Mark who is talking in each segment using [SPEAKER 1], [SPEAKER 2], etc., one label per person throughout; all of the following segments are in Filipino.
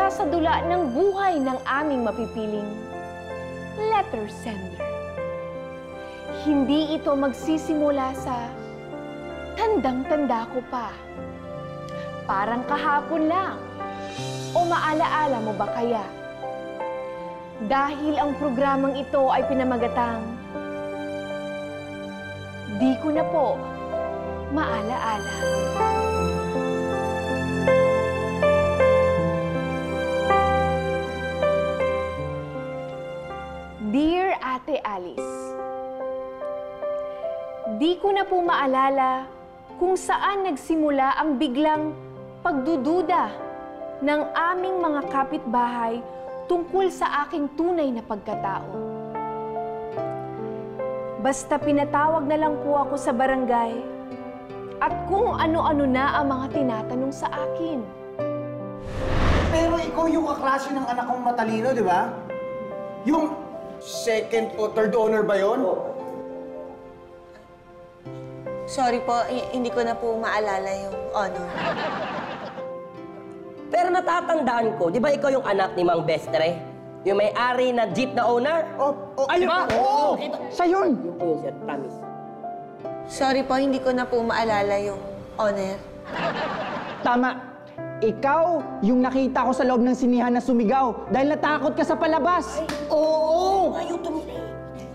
[SPEAKER 1] magsasadula ng buhay ng aming mapipiling letter sender. Hindi ito magsisimula sa tandang-tanda ko pa. Parang kahapon lang. O maalaala mo ba kaya? Dahil ang programang ito ay pinamagatang di ko na po maalaala. Dear Ate Alice, di ko na po maalala kung saan nagsimula ang biglang pagdududa ng aming mga kapitbahay tungkol sa aking tunay na pagkatao. Basta pinatawag na lang po ako sa barangay at kung ano-ano na ang mga tinatanong sa akin.
[SPEAKER 2] Pero ikaw yung kaklase ng anak kong matalino, di ba? Yung second o third honor ba yun?
[SPEAKER 3] Sorry po, hindi ko na po maalala yung honor.
[SPEAKER 4] Pero natatandaan ko, di ba ikaw yung anak ni Mang Bestre? Yung may-ari na jeep na owner?
[SPEAKER 2] Ayun!
[SPEAKER 4] Diba?
[SPEAKER 2] Oo! Siya yun!
[SPEAKER 4] Yung po yun, sir. Promise.
[SPEAKER 3] Sorry po, hindi ko na po maalala yung honor.
[SPEAKER 5] Tama. Ikaw yung nakita ko sa loob ng sinihan na sumigaw dahil natakot ka sa palabas.
[SPEAKER 4] Oo! Ayaw tumili.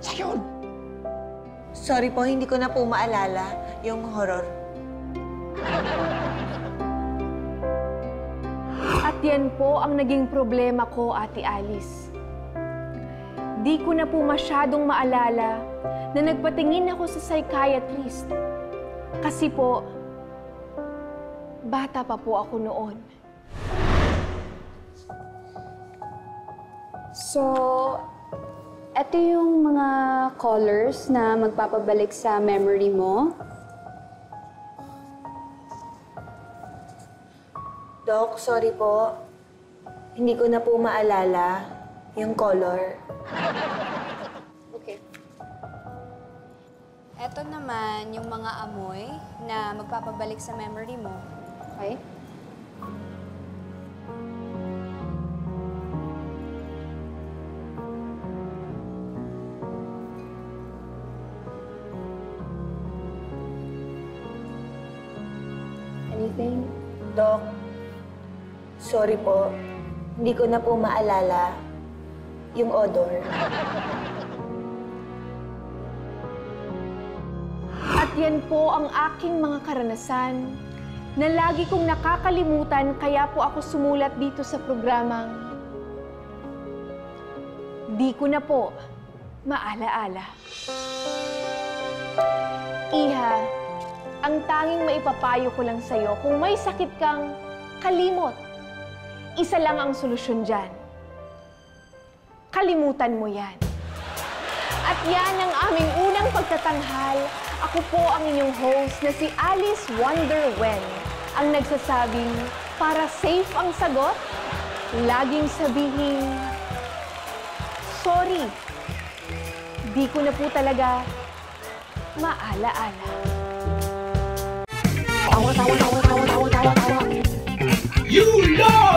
[SPEAKER 5] Siya yun.
[SPEAKER 3] Sorry po, hindi ko na po maalala yung horror.
[SPEAKER 1] At yan po ang naging problema ko, Ate Alice. Di ko na po masyadong maalala na nagpatingin ako sa psychiatrist. Kasi po, bata pa po ako noon.
[SPEAKER 6] So, ito yung mga colors na magpapabalik sa memory mo.
[SPEAKER 3] Doc, sorry po. Hindi ko na po maalala yung color.
[SPEAKER 6] Okay. Ito naman yung mga amoy na magpapabalik sa memory mo. Okay? Anything?
[SPEAKER 3] Doc, sorry po. Hindi ko na po maalala yung odor.
[SPEAKER 1] At yan po ang aking mga karanasan na lagi kong nakakalimutan kaya po ako sumulat dito sa programang di ko na po maalaala. Iha, ang tanging maipapayo ko lang sa'yo, kung may sakit kang kalimot, isa lang ang solusyon dyan. Kalimutan mo yan. At yan ang aming unang pagtatanghal. Ako po ang inyong host na si Alice Wonder Wen. Ang nagsasabing, para safe ang sagot, laging sabihin, sorry, di ko na po talaga maalaala.
[SPEAKER 2] You know!